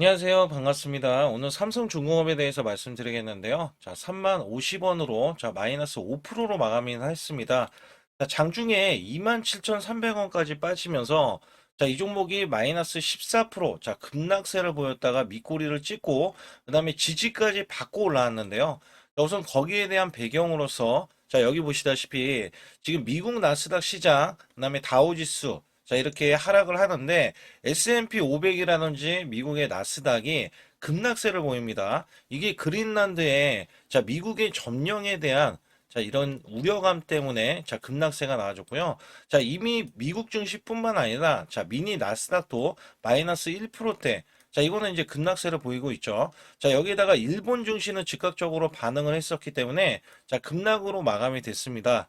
안녕하세요. 반갑습니다. 오늘 삼성중공업에 대해서 말씀드리겠는데요. 자, 3만 50원으로 마이너스 5%로 마감이 했습니다. 자, 장중에 27,300원까지 빠지면서 이 종목이 마이너스 14%, 급락세를 보였다가 밑꼬리를 찍고 그다음에 지지까지 받고 올라왔는데요. 자, 우선 거기에 대한 배경으로서 여기 보시다시피 지금 미국 나스닥 시장, 그다음에 다우지수 이렇게 하락을 하는데 S&P 500이라든지 미국의 나스닥이 급락세를 보입니다. 이게 그린란드의 미국의 점령에 대한 이런 우려감 때문에 급락세가 나와줬고요. 이미 미국 증시뿐만 아니라 미니 나스닥도 마이너스 1%대. 이거는 이제 급락세를 보이고 있죠. 여기에다가 일본 증시는 즉각적으로 반응을 했었기 때문에 급락으로 마감이 됐습니다.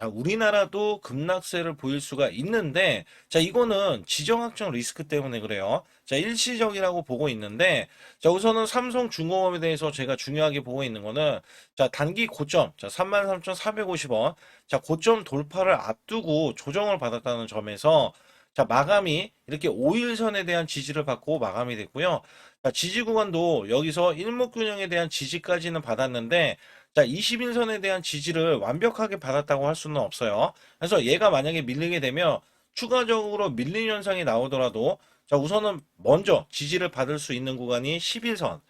우리나라도 급락세를 보일 수가 있는데, 이거는 지정학적 리스크 때문에 그래요. 일시적이라고 보고 있는데, 우선은 삼성중공업에 대해서 제가 중요하게 보고 있는 거는, 단기 고점, 33,450원, 고점 돌파를 앞두고 조정을 받았다는 점에서, 마감이 이렇게 5일선에 대한 지지를 받고 마감이 됐고요. 지지 구간도 여기서 일목균형에 대한 지지까지는 받았는데, 21선에 대한 지지를 완벽하게 받았다고 할 수는 없어요. 그래서 얘가 만약에 밀리게 되면 추가적으로 밀린 현상이 나오더라도 우선은 먼저 지지를 받을 수 있는 구간이 11선,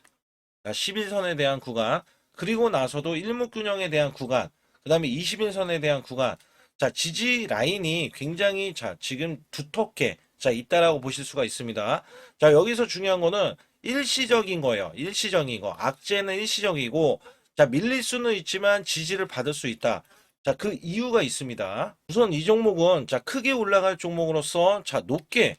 11선에 대한 구간, 그리고 나서도 일목균형에 대한 구간, 그 다음에 21선에 대한 구간, 지지 라인이 굉장히 지금 두텁게 있다라고 보실 수가 있습니다. 여기서 중요한 거는 일시적인 거예요. 일시적인 거. 악재는 일시적이고, 밀릴 수는 있지만 지지를 받을 수 있다. 그 이유가 있습니다. 우선 이 종목은 크게 올라갈 종목으로서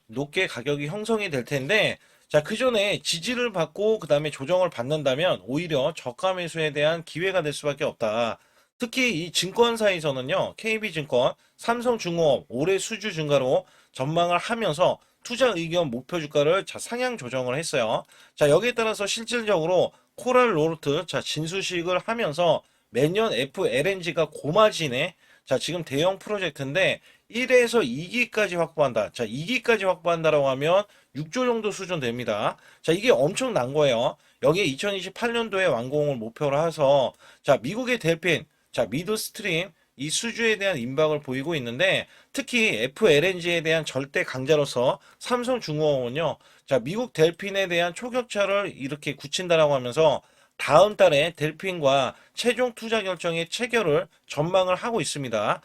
높게 가격이 형성이 될 텐데, 그 전에 지지를 받고 그 다음에 조정을 받는다면 오히려 저가 매수에 대한 기회가 될 수밖에 없다. 특히 이 증권사에서는요, KB증권, 삼성중공업 올해 수주 증가로 전망을 하면서 투자 의견 목표 주가를 상향 조정을 했어요. 여기에 따라서 실질적으로 코랄 로르트 진수식을 하면서 매년 FLNG가 고마진에 지금 대형 프로젝트인데 1에서 2기까지 확보한다. 2기까지 확보한다라고 하면 6조 정도 수준 됩니다. 이게 엄청난 거예요. 여기에 2028년도에 완공을 목표로 해서 미국의 델핀, 미드스트림 이 수주에 대한 임박을 보이고 있는데 특히 FLNG에 대한 절대 강자로서 삼성중공업은요. 미국 델핀에 대한 초격차를 이렇게 굳힌다라고 하면서 다음 달에 델핀과 최종 투자 결정의 체결을 전망을 하고 있습니다.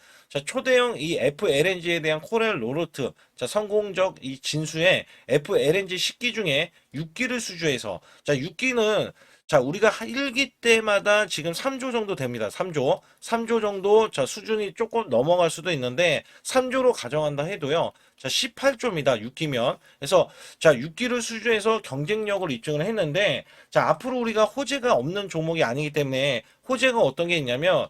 초대형 이 FLNG에 대한 코렐 로르트, 성공적 이 진수에 FLNG 10기 중에 6기를 수주해서, 6기는 우리가 1기 때마다 지금 3조 정도 됩니다. 3조. 3조 정도, 수준이 조금 넘어갈 수도 있는데, 3조로 가정한다 해도요, 18조입니다. 6기면. 그래서, 6기를 수주해서 경쟁력을 입증을 했는데, 앞으로 우리가 호재가 없는 종목이 아니기 때문에, 호재가 어떤 게 있냐면,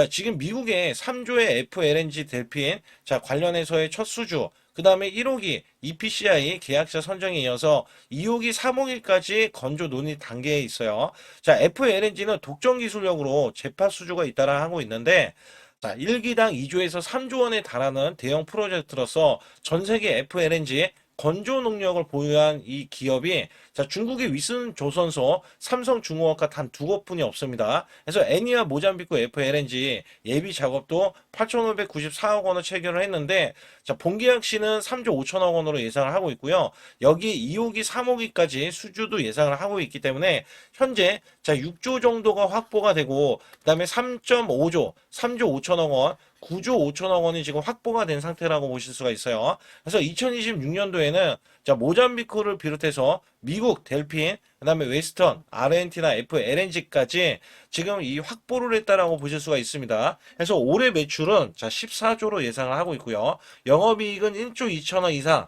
지금 미국의 3조의 FLNG 델핀, 관련해서의 첫 수주, 그 다음에 1호기 EPCI 계약자 선정에 이어서 2호기, 3호기까지 건조 논의 단계에 있어요. FLNG는 독점 기술력으로 재파 수주가 잇따라 하고 있는데, 1기당 2조에서 3조 원에 달하는 대형 프로젝트로서 전 세계 FLNG 건조 능력을 보유한 이 기업이 중국의 위슨 조선소, 삼성중공업과 단 두 곳뿐이 없습니다. 그래서 애니와 모잠비크 FLNG 예비 작업도 8,594억 원을 체결을 했는데 본계약 시는 3조 5천억 원으로 예상을 하고 있고요. 여기 2호기, 3호기까지 수주도 예상을 하고 있기 때문에 현재 6조 정도가 확보가 되고 그다음에 3.5조, 3조 5천억 원, 9조 5천억 원이 지금 확보가 된 상태라고 보실 수가 있어요. 그래서 2026년도에는 모잠비크를 비롯해서 미국 델핀, 그다음에 웨스턴, 아르헨티나 FLNG까지 지금 이 확보를 했다라고 보실 수가 있습니다. 그래서 올해 매출은 14조로 예상을 하고 있고요. 영업이익은 1조 2천억 이상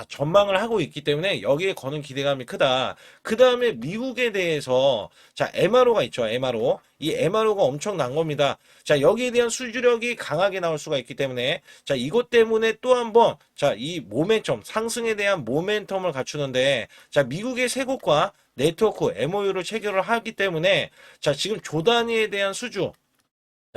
전망을 하고 있기 때문에 여기에 거는 기대감이 크다. 그 다음에 미국에 대해서 MRO가 있죠. MRO. 이 MRO가 엄청난 겁니다. 여기에 대한 수주력이 강하게 나올 수가 있기 때문에 이것 때문에 또 한번 이 모멘텀 상승에 대한 모멘텀을 갖추는데 미국의 세 곳과 네트워크 MOU를 체결을 하기 때문에 지금 조 단위에 대한 수주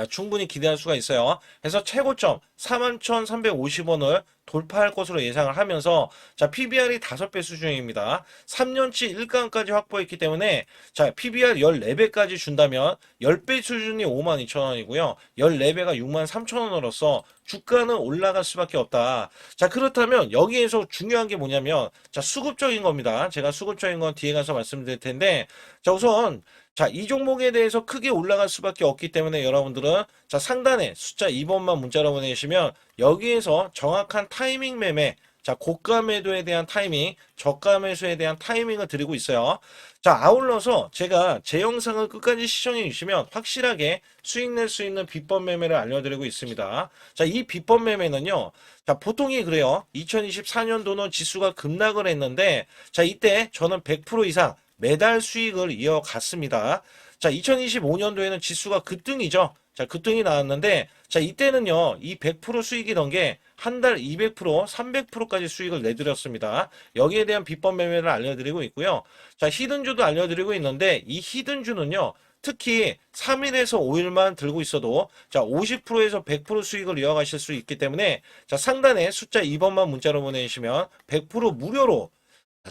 충분히 기대할 수가 있어요. 그래서 최고점 41,350원을 돌파할 것으로 예상을 하면서 자, PBR이 5배 수준입니다. 3년치 일가까지 확보했기 때문에 자, PBR 14배까지 준다면 10배 수준이 52,000원이고요. 14배가 63,000원으로서 주가는 올라갈 수밖에 없다. 자, 그렇다면 여기에서 중요한 게 뭐냐면 자, 수급적인 겁니다. 제가 수급적인 건 뒤에 가서 말씀드릴 텐데 자, 우선 자, 이 종목에 대해서 크게 올라갈 수밖에 없기 때문에 여러분들은 자, 상단에 숫자 2번만 문자로 보내시면 여기에서 정확한 타이밍 매매 자, 고가 매도에 대한 타이밍, 저가 매수에 대한 타이밍을 드리고 있어요. 자, 아울러서 제가 제 영상을 끝까지 시청해 주시면 확실하게 수익 낼 수 있는 비법 매매를 알려드리고 있습니다. 자, 이 비법 매매는요. 자, 보통이 그래요. 2024년도는 지수가 급락을 했는데 자, 이때 저는 100% 이상 매달 수익을 이어갔습니다. 자, 2025년도에는 지수가 급등이죠. 자, 급등이 나왔는데, 자, 이때는요, 이 100% 수익이던 게 한 달 200%, 300%까지 수익을 내드렸습니다. 여기에 대한 비법 매매를 알려드리고 있고요. 자, 히든주도 알려드리고 있는데, 이 히든주는요, 특히 3일에서 5일만 들고 있어도 자 50%에서 100% 수익을 이어가실 수 있기 때문에 자 상단에 숫자 2번만 문자로 보내주시면 100% 무료로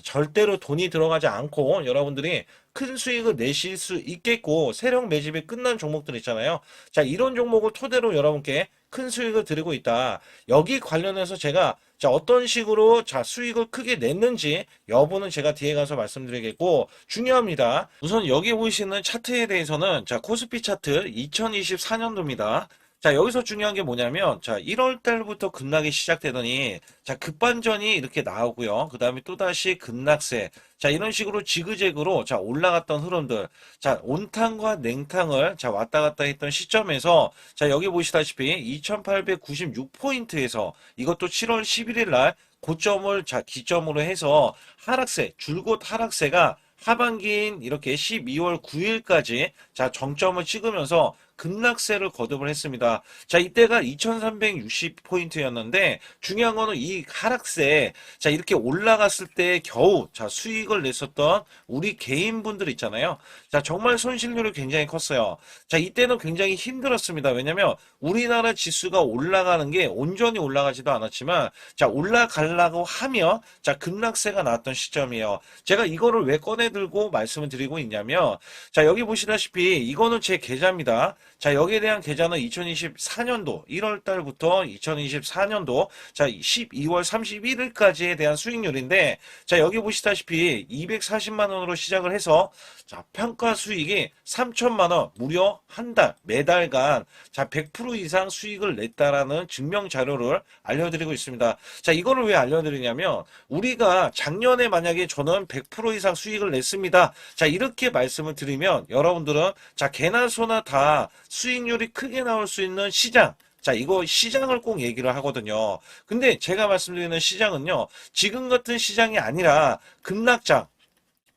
절대로 돈이 들어가지 않고 여러분들이 큰 수익을 내실 수 있겠고 세력 매집이 끝난 종목들 있잖아요. 자, 이런 종목을 토대로 여러분께 큰 수익을 드리고 있다. 여기 관련해서 제가 자, 어떤 식으로 자, 수익을 크게 냈는지 여부는 제가 뒤에 가서 말씀드리겠고 중요합니다. 우선 여기 보이시는 차트에 대해서는 자, 코스피 차트 2024년도입니다. 자, 여기서 중요한 게 뭐냐면, 자, 1월 달부터 급락이 시작되더니, 자, 급반전이 이렇게 나오고요. 그 다음에 또다시 급락세. 자, 이런 식으로 지그재그로, 자, 올라갔던 흐름들. 자, 온탕과 냉탕을, 자, 왔다 갔다 했던 시점에서, 자, 여기 보시다시피 2896포인트에서 이것도 7월 11일 날 고점을, 자, 기점으로 해서 하락세, 줄곧 하락세가 하반기인 이렇게 12월 9일까지, 자, 정점을 찍으면서 급락세를 거듭을 했습니다. 자, 이때가 2360포인트였는데 중요한 거는 이 하락세 자, 이렇게 올라갔을 때 겨우 자, 수익을 냈었던 우리 개인분들 있잖아요. 자, 정말 손실률이 굉장히 컸어요. 자, 이때는 굉장히 힘들었습니다. 왜냐면 우리나라 지수가 올라가는 게 온전히 올라가지도 않았지만 자, 올라가려고 하면 자, 급락세가 나왔던 시점이에요. 제가 이거를 왜 꺼내 들고 말씀을 드리고 있냐면 자, 여기 보시다시피 이거는 제 계좌입니다. 자, 여기에 대한 계좌는 2024년도 1월 달부터 2024년도 자, 12월 31일까지에 대한 수익률인데 자, 여기 보시다시피 240만 원으로 시작을 해서 자, 평가 수익이 3천만 원 무려 한 달 매달간 자, 100% 이상 수익을 냈다라는 증명 자료를 알려드리고 있습니다. 자, 이거를 왜 알려드리냐면 우리가 작년에 만약에 저는 100% 이상 수익을 냈습니다. 자, 이렇게 말씀을 드리면 여러분들은 자, 개나 소나 다 수익률이 크게 나올 수 있는 시장 자, 이거 시장을 꼭 얘기를 하거든요. 근데 제가 말씀드리는 시장은요, 지금 같은 시장이 아니라 급락장.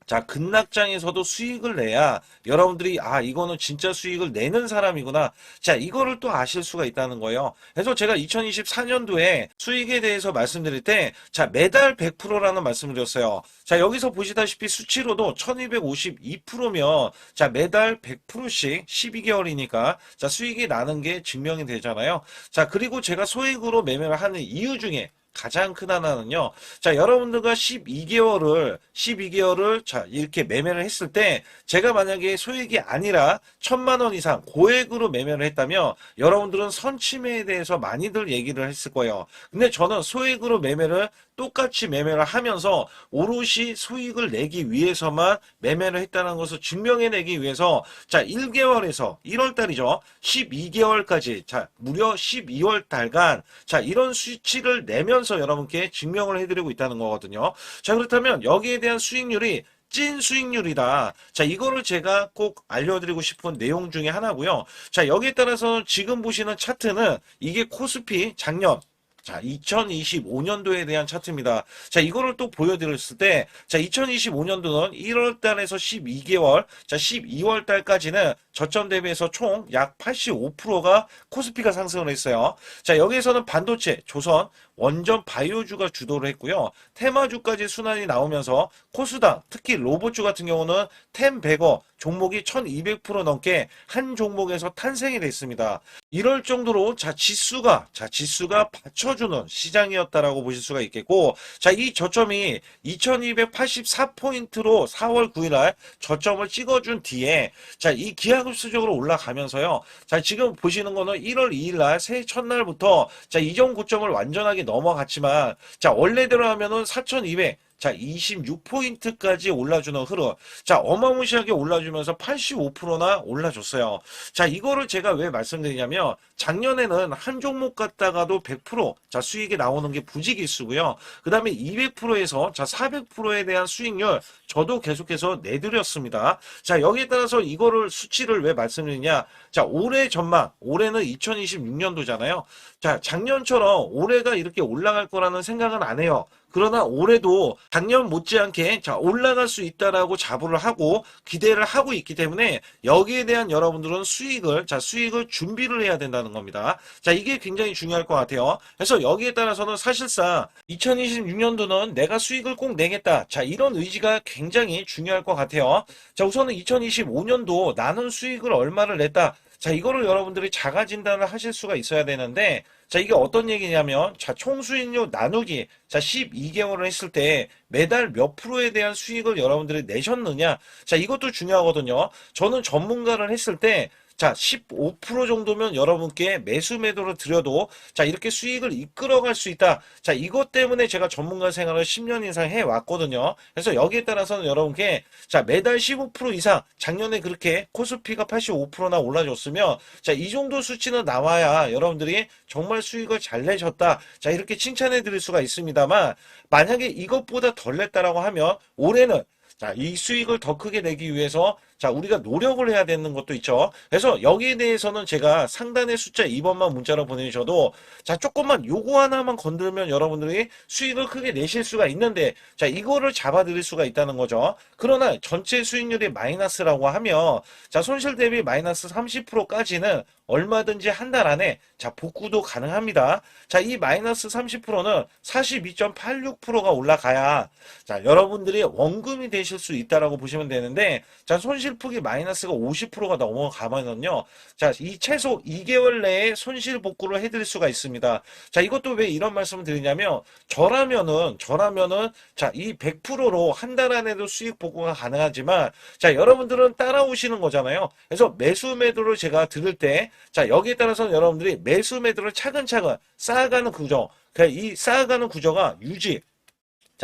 자, 급락장에서도 수익을 내야 여러분들이 아, 이거는 진짜 수익을 내는 사람이구나. 자, 이거를 또 아실 수가 있다는 거예요. 그래서 제가 2024년도에 수익에 대해서 말씀드릴 때 자, 매달 100%라는 말씀을 드렸어요. 자, 여기서 보시다시피 수치로도 1252%면 자, 매달 100%씩 12개월이니까 자, 수익이 나는 게 증명이 되잖아요. 자, 그리고 제가 소액으로 매매를 하는 이유 중에 가장 큰 하나는요. 자, 여러분들과 12개월을 자, 이렇게 매매를 했을 때 제가 만약에 소액이 아니라 1,000만 원 이상 고액으로 매매를 했다면 여러분들은 선침해에 대해서 많이들 얘기를 했을 거예요. 근데 저는 소액으로 매매를 똑같이 매매를 하면서 오롯이 수익을 내기 위해서만 매매를 했다는 것을 증명해내기 위해서 자, 1개월에서 1월 달이죠. 12개월까지 자, 무려 12월 달간 자, 이런 수치를 내면서 여러분께 증명을 해드리고 있다는 거거든요. 자, 그렇다면 여기에 대한 수익률이 찐 수익률이다. 자, 이거를 제가 꼭 알려드리고 싶은 내용 중에 하나고요. 자, 여기에 따라서 지금 보시는 차트는 이게 코스피 작년 자, 2025년도에 대한 차트입니다. 자, 이거를 또 보여드렸을 때, 자, 2025년도는 1월 달에서 12개월, 자, 12월 달까지는 저점 대비해서 총 약 85%가 코스피가 상승을 했어요. 자, 여기에서는 반도체, 조선, 원전 바이오주가 주도를 했고요. 테마주까지 순환이 나오면서 코스닥, 특히 로봇주 같은 경우는 템베거 종목이 1200% 넘게 한 종목에서 탄생이 됐습니다. 이럴 정도로 지수가 받쳐주는 시장이었다라고 보실 수가 있겠고, 이 저점이 2284포인트로 4월 9일날 저점을 찍어준 뒤에 이 기하급수적으로 올라가면서요. 지금 보시는 거는 1월 2일날 새해 첫날부터 이전 고점을 완전하게 넘어갔지만, 원래대로 하면은 4200 26포인트까지 올라주는 흐름. 어마무시하게 올라주면서 85%나 올라줬어요. 이거를 제가 왜 말씀드리냐면, 작년에는 한 종목 갔다가도 100% 수익이 나오는 게 부지기수고요. 그 다음에 200%에서 400%에 대한 수익률 저도 계속해서 내드렸습니다. 여기에 따라서 이거를 수치를 왜 말씀드리냐. 올해 전망, 올해는 2026년도잖아요. 작년처럼 올해가 이렇게 올라갈 거라는 생각은 안 해요. 그러나 올해도 작년 못지않게 올라갈 수 있다라고 자부를 하고 기대를 하고 있기 때문에 여기에 대한 여러분들은 수익을 준비를 해야 된다는 겁니다. 이게 굉장히 중요할 것 같아요. 그래서 여기에 따라서는 사실상 2026년도는 내가 수익을 꼭 내겠다. 이런 의지가 굉장히 중요할 것 같아요. 우선은 2025년도 나는 수익을 얼마를 냈다. 이거를 여러분들이 자가 진단을 하실 수가 있어야 되는데, 이게 어떤 얘기냐면, 총 수익률 나누기, 12개월을 했을 때 매달 몇 프로에 대한 수익을 여러분들이 내셨느냐. 이것도 중요하거든요. 저는 전문가를 했을 때, 15% 정도면 여러분께 매수 매도를 드려도 이렇게 수익을 이끌어갈 수 있다. 이것 때문에 제가 전문가 생활을 10년 이상 해왔거든요. 그래서 여기에 따라서는 여러분께 매달 15% 이상, 작년에 그렇게 코스피가 85%나 올라줬으면 이 정도 수치는 나와야 여러분들이 정말 수익을 잘 내셨다. 이렇게 칭찬해 드릴 수가 있습니다만, 만약에 이것보다 덜 냈다라고 하면 올해는 이 수익을 더 크게 내기 위해서 우리가 노력을 해야 되는 것도 있죠. 그래서 여기에 대해서는 제가 상단의 숫자 2번만 문자로 보내주셔도 조금만 요거 하나만 건들면 여러분들이 수익을 크게 내실 수가 있는데 이거를 잡아드릴 수가 있다는 거죠. 그러나 전체 수익률이 마이너스라고 하면 손실 대비 마이너스 30%까지는 얼마든지 한 달 안에 복구도 가능합니다. 이 마이너스 30%는 42.86%가 올라가야 여러분들이 원금이 되실 수 있다라고 보시면 되는데, 손실폭이 마이너스가 50%가 넘어가면은요, 이 최소 2개월 내에 손실 복구를 해드릴 수가 있습니다. 이것도 왜 이런 말씀을 드리냐면, 저라면은 이 100%로 한 달 안에도 수익 복구가 가능하지만, 여러분들은 따라오시는 거잖아요. 그래서 매수 매도를 제가 들을 때, 여기에 따라서는 여러분들이 매수 매도를 차근차근 쌓아가는 구조, 이 쌓아가는 구조가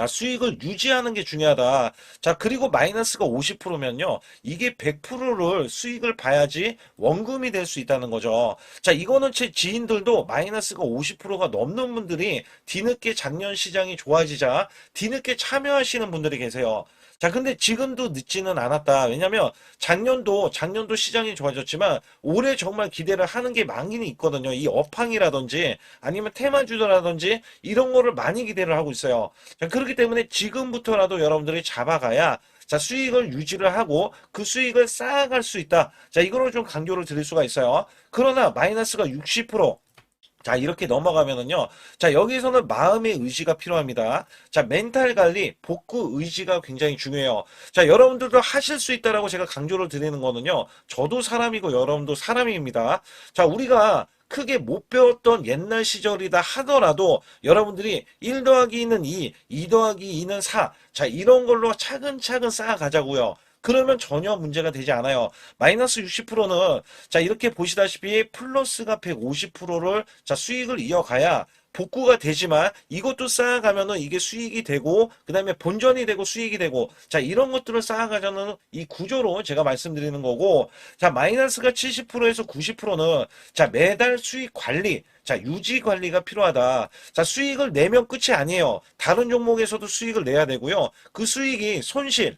수익을 유지하는 게 중요하다. 그리고 마이너스가 50%면요, 이게 100%를 수익을 봐야지 원금이 될 수 있다는 거죠. 이거는 제 지인들도 마이너스가 50%가 넘는 분들이 뒤늦게 작년 시장이 좋아지자 뒤늦게 참여하시는 분들이 계세요. 근데 지금도 늦지는 않았다. 왜냐면 작년도 시장이 좋아졌지만 올해 정말 기대를 하는 게 많이 있거든요. 이 업황이라든지 아니면 테마주라든지 이런 거를 많이 기대를 하고 있어요. 그렇기 때문에 지금부터라도 여러분들이 잡아가야 수익을 유지를 하고 그 수익을 쌓아갈 수 있다. 이거를 좀 강조를 드릴 수가 있어요. 그러나 마이너스가 60%, 이렇게 넘어가면은요. 여기에서는 마음의 의지가 필요합니다. 멘탈 관리, 복구 의지가 굉장히 중요해요. 여러분들도 하실 수 있다라고 제가 강조를 드리는 거는요. 저도 사람이고 여러분도 사람입니다. 우리가 크게 못 배웠던 옛날 시절이다 하더라도 여러분들이 1 더하기 2는 2 더하기 2는 4. 이런 걸로 차근차근 쌓아가자고요. 그러면 전혀 문제가 되지 않아요. 마이너스 60%는 이렇게 보시다시피 플러스가 150%를 수익을 이어가야 복구가 되지만 이것도 쌓아가면은 이게 수익이 되고 그 다음에 본전이 되고 수익이 되고 이런 것들을 쌓아가자는 이 구조로 제가 말씀드리는 거고, 마이너스가 70%에서 90%는 매달 수익 관리, 유지 관리가 필요하다. 수익을 내면 끝이 아니에요. 다른 종목에서도 수익을 내야 되고요. 그 수익이 손실이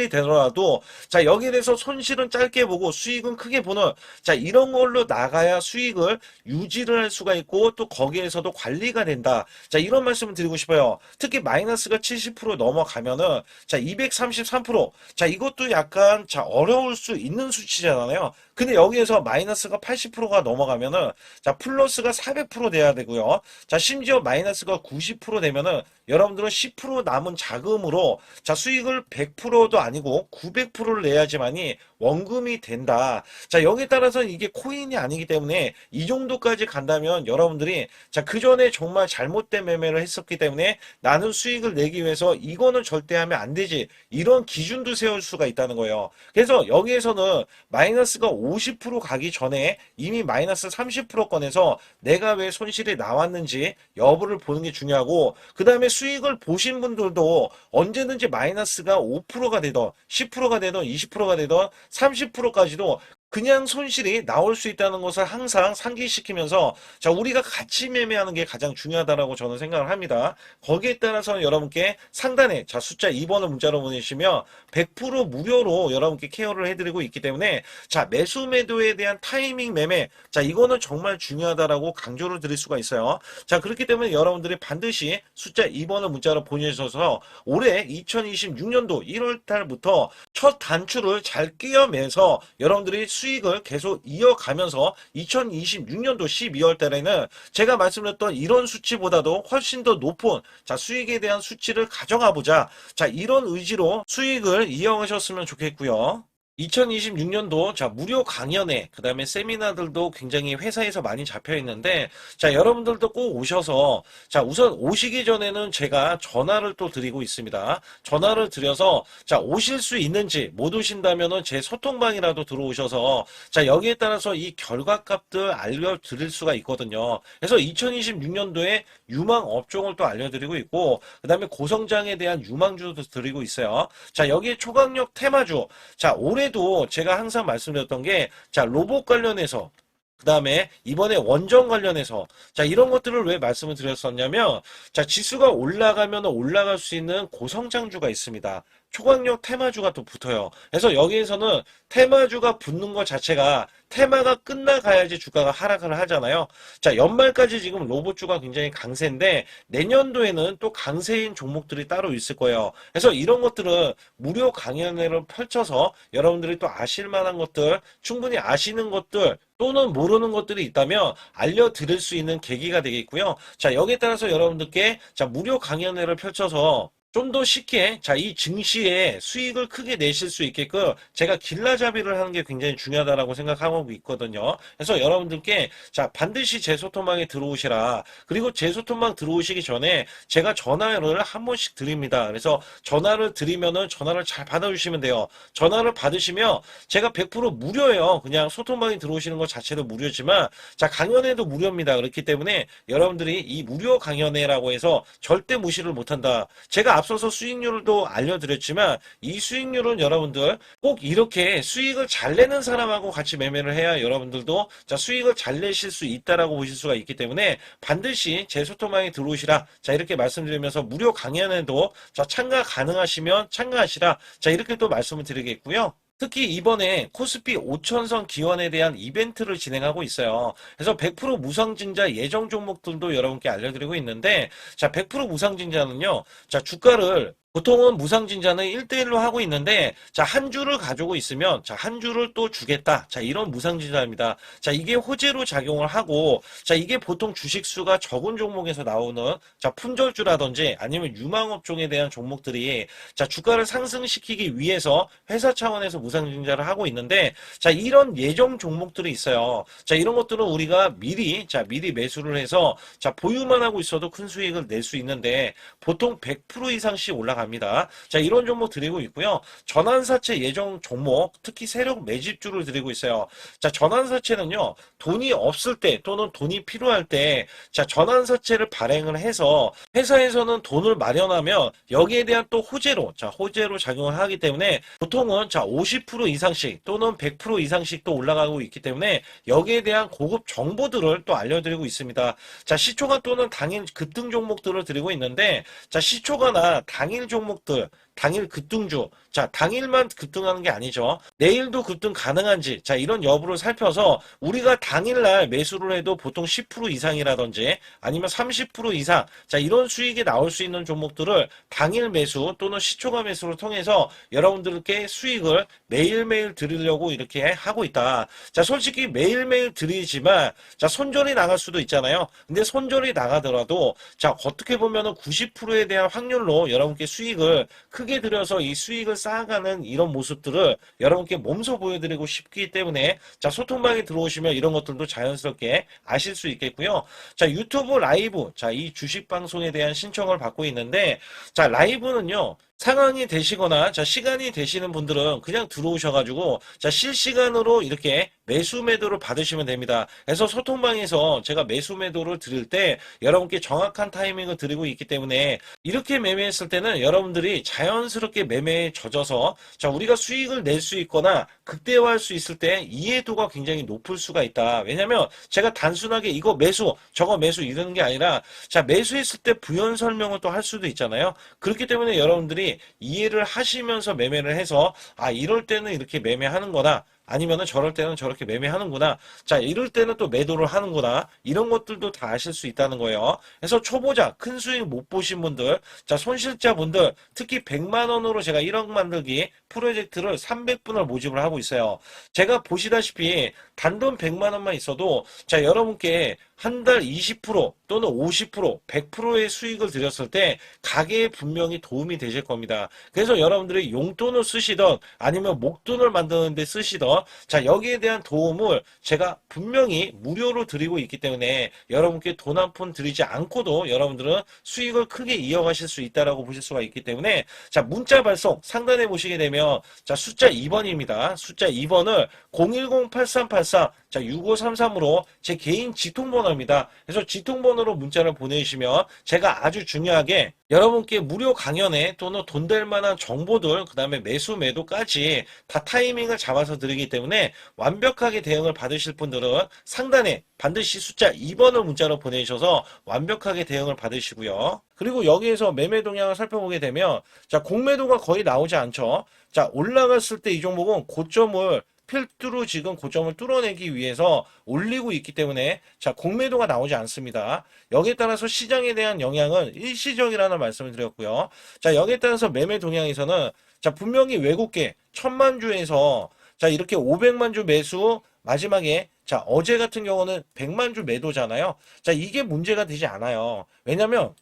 되더라도 여기에 대해서 손실은 짧게 보고 수익은 크게 보는 이런 걸로 나가야 수익을 유지를 할 수가 있고 또 거기에서도 관리가 된다. 이런 말씀을 드리고 싶어요. 특히 마이너스가 70% 넘어가면은 233%, 이것도 약간 어려울 수 있는 수치잖아요. 근데 여기에서 마이너스가 80%가 넘어가면은 자, 플러스가 400% 돼야 되고요. 자, 심지어 마이너스가 90% 되면은 여러분들은 10% 남은 자금으로 자, 수익을 100%도 아니고 900%를 내야지만이 원금이 된다. 자, 여기에 따라서 이게 코인이 아니기 때문에 이 정도까지 간다면 여러분들이 자, 그 전에 정말 잘못된 매매를 했었기 때문에 나는 수익을 내기 위해서 이거는 절대 하면 안 되지. 이런 기준도 세울 수가 있다는 거예요. 그래서 여기에서는 마이너스가 50% 가기 전에 이미 마이너스 30%권에서 내가 왜 손실이 나왔는지 여부를 보는 게 중요하고, 그 다음에 수익을 보신 분들도 언제든지 마이너스가 5%가 되던 10%가 되던 20%가 되던 30%까지도 그냥 손실이 나올 수 있다는 것을 항상 상기시키면서 자, 우리가 같이 매매하는 게 가장 중요하다라고 저는 생각을 합니다. 거기에 따라서 여러분께 상단에 자, 숫자 2번을 문자로 보내시면 100% 무료로 여러분께 케어를 해드리고 있기 때문에 자, 매수 매도에 대한 타이밍 매매 자, 이거는 정말 중요하다라고 강조를 드릴 수가 있어요. 자, 그렇기 때문에 여러분들이 반드시 숫자 2번을 문자로 보내주셔서 올해 2026년도 1월 달부터 첫 단추를 잘 끼워매서 여러분들이 수익을 계속 이어가면서 2026년도 12월 달에는 제가 말씀드렸던 이런 수치보다도 훨씬 더 높은 자, 수익에 대한 수치를 가져가 보자. 자, 이런 의지로 수익을 이어가셨으면 좋겠고요. 2026년도 자, 무료 강연회 그다음에 세미나들도 굉장히 회사에서 많이 잡혀 있는데 자, 여러분들도 꼭 오셔서 자, 우선 오시기 전에는 제가 전화를 또 드리고 있습니다. 전화를 드려서 자, 오실 수 있는지 못 오신다면은 제 소통방이라도 들어오셔서 자, 여기에 따라서 이 결과값들 알려드릴 수가 있거든요. 그래서 2026년도에 유망 업종을 또 알려드리고 있고 그다음에 고성장에 대한 유망주도 드리고 있어요. 자, 여기에 초강력 테마주 자, 올해도 제가 항상 말씀드렸던 게 자, 로봇 관련해서 그 다음에 이번에 원전 관련해서 자, 이런 것들을 왜 말씀을 드렸었냐면 자, 지수가 올라가면 올라갈 수 있는 고성장주가 있습니다. 초강력 테마주가 또 붙어요. 그래서 여기에서는 테마주가 붙는 것 자체가 테마가 끝나가야지 주가가 하락을 하잖아요. 자, 연말까지 지금 로봇주가 굉장히 강세인데 내년도에는 또 강세인 종목들이 따로 있을 거예요. 그래서 이런 것들은 무료 강연회를 펼쳐서 여러분들이 또 아실 만한 것들, 충분히 아시는 것들 또는 모르는 것들이 있다면 알려드릴 수 있는 계기가 되겠고요. 자, 여기에 따라서 여러분들께 자, 무료 강연회를 펼쳐서 좀 더 쉽게 자, 이 증시에 수익을 크게 내실 수 있게끔 제가 길라잡이를 하는 게 굉장히 중요하다라고 생각하고 있거든요. 그래서 여러분들께 자, 반드시 제 소통방에 들어오시라. 그리고 제 소통방 들어오시기 전에 제가 전화를 한 번씩 드립니다. 그래서 전화를 드리면은 전화를 잘 받아주시면 돼요. 전화를 받으시면 제가 100% 무료예요. 그냥 소통방에 들어오시는 것 자체도 무료지만 자, 강연회도 무료입니다. 그렇기 때문에 여러분들이 이 무료 강연회라고 해서 절대 무시를 못한다. 제가 앞서서 수익률도 알려드렸지만 이 수익률은 여러분들 꼭 이렇게 수익을 잘 내는 사람하고 같이 매매를 해야 여러분들도 자, 수익을 잘 내실 수 있다라고 보실 수가 있기 때문에 반드시 제 소통방에 들어오시라. 자, 이렇게 말씀드리면서 무료 강연에도 자, 참가 가능하시면 참가하시라. 자, 이렇게 또 말씀을 드리겠고요. 특히 이번에 코스피 5천선 기원에 대한 이벤트를 진행하고 있어요. 그래서 100% 무상증자 예정 종목들도 여러분께 알려드리고 있는데 자, 100% 무상증자는요. 자, 주가를 보통은 무상증자는 1대1로 하고 있는데 자, 한 주를 가지고 있으면 자, 한 주를 또 주겠다. 자, 이런 무상증자입니다. 자, 이게 호재로 작용을 하고 자, 이게 보통 주식수가 적은 종목에서 나오는 자, 품절주라든지 아니면 유망업종에 대한 종목들이 자, 주가를 상승시키기 위해서 회사 차원에서 무상증자를 하고 있는데 자, 이런 예정 종목들이 있어요. 자, 이런 것들은 우리가 미리 매수를 해서 자, 보유만 하고 있어도 큰 수익을 낼 수 있는데 보통 100% 이상씩 올라갑니다. 자, 이런 종목 드리고 있고요. 전환사채 예정 종목, 특히 세력 매집주를 드리고 있어요. 자, 전환사채는요, 돈이 없을 때 또는 돈이 필요할 때, 자, 전환사채를 발행을 해서 회사에서는 돈을 마련하면 여기에 대한 또 호재로, 자, 호재로 작용을 하기 때문에 보통은 자, 50% 이상씩 또는 100% 이상씩 또 올라가고 있기 때문에 여기에 대한 고급 정보들을 또 알려드리고 있습니다. 자, 시초가 또는 당일 급등 종목들을 드리고 있는데, 자, 시초가나 당일 종목들, 당일 급등주, 자, 당일만 급등하는 게 아니죠. 내일도 급등 가능한지, 자, 이런 여부를 살펴서 우리가 당일날 매수를 해도 보통 10% 이상이라든지 아니면 30% 이상, 자, 이런 수익이 나올 수 있는 종목들을 당일 매수 또는 시초가 매수를 통해서 여러분들께 수익을 매일매일 드리려고 이렇게 하고 있다. 자, 솔직히 매일매일 드리지만, 자, 손절이 나갈 수도 있잖아요. 근데 손절이 나가더라도, 자, 어떻게 보면은 90%에 대한 확률로 여러분께 수익을 크게 들여서 이 수익을 쌓아가는 이런 모습들을 여러분께 몸소 보여드리고 싶기 때문에, 자, 소통방에 들어오시면 이런 것들도 자연스럽게 아실 수 있겠고요. 자, 유튜브 라이브, 자, 이 주식 방송에 대한 신청을 받고 있는데, 자, 라이브는요, 상황이 되시거나, 자, 시간이 되시는 분들은 그냥 들어오셔가지고, 자, 실시간으로 이렇게 매수 매도를 받으시면 됩니다. 그래서 소통방에서 제가 매수 매도를 드릴 때 여러분께 정확한 타이밍을 드리고 있기 때문에 이렇게 매매했을 때는 여러분들이 자연스럽게 매매에 젖어서, 자, 우리가 수익을 낼 수 있거나 극대화할 수 있을 때 이해도가 굉장히 높을 수가 있다. 왜냐면 제가 단순하게 이거 매수, 저거 매수 이러는 게 아니라, 자, 매수했을 때 부연 설명을 또 할 수도 있잖아요. 그렇기 때문에 여러분들이 이해를 하시면서 매매를 해서, 아, 이럴 때는 이렇게 매매하는 거다. 아니면은 저럴 때는 저렇게 매매하는구나. 자, 이럴 때는 또 매도를 하는구나. 이런 것들도 다 아실 수 있다는 거예요. 그래서 초보자, 큰 수익 못 보신 분들, 자, 손실자분들, 특히 100만 원으로 제가 1억 만들기 프로젝트를 300분을 모집을 하고 있어요. 제가 보시다시피 단돈 100만 원만 있어도, 자, 여러분께 한 달 20% 또는 50%, 100%의 수익을 드렸을 때 가게에 분명히 도움이 되실 겁니다. 그래서 여러분들이 용돈을 쓰시던 아니면 목돈을 만드는 데 쓰시던, 자, 여기에 대한 도움을 제가 분명히 무료로 드리고 있기 때문에 여러분께 돈 한 푼 드리지 않고도 여러분들은 수익을 크게 이어가실 수 있다라고 보실 수가 있기 때문에, 자, 문자 발송 상단에 보시게 되면, 자, 숫자 2번입니다. 숫자 2번을 010-8383, 자, 6533으로 제 개인 직통번호입니다. 그래서 직통번호로 문자를 보내주시면 제가 아주 중요하게 여러분께 무료 강연에 또는 돈 될 만한 정보들, 그 다음에 매수 매도까지 다 타이밍을 잡아서 드리기 때문에 완벽하게 대응을 받으실 분들은 상단에 반드시 숫자 2번을 문자로 보내주셔서 완벽하게 대응을 받으시고요. 그리고 여기에서 매매 동향을 살펴보게 되면, 자, 공매도가 거의 나오지 않죠. 자, 올라갔을 때 이 종목은 고점을 필두로 지금 고점을 뚫어내기 위해서 올리고 있기 때문에, 자, 공매도가 나오지 않습니다. 여기에 따라서 시장에 대한 영향은 일시적이라는 말씀을 드렸고요. 자, 여기에 따라서 매매 동향에서는, 자, 분명히 외국계 1000만 주에서, 자, 이렇게 500만 주 매수, 마지막에, 자, 어제 같은 경우는 100만 주 매도잖아요. 자, 이게 문제가 되지 않아요. 왜냐면,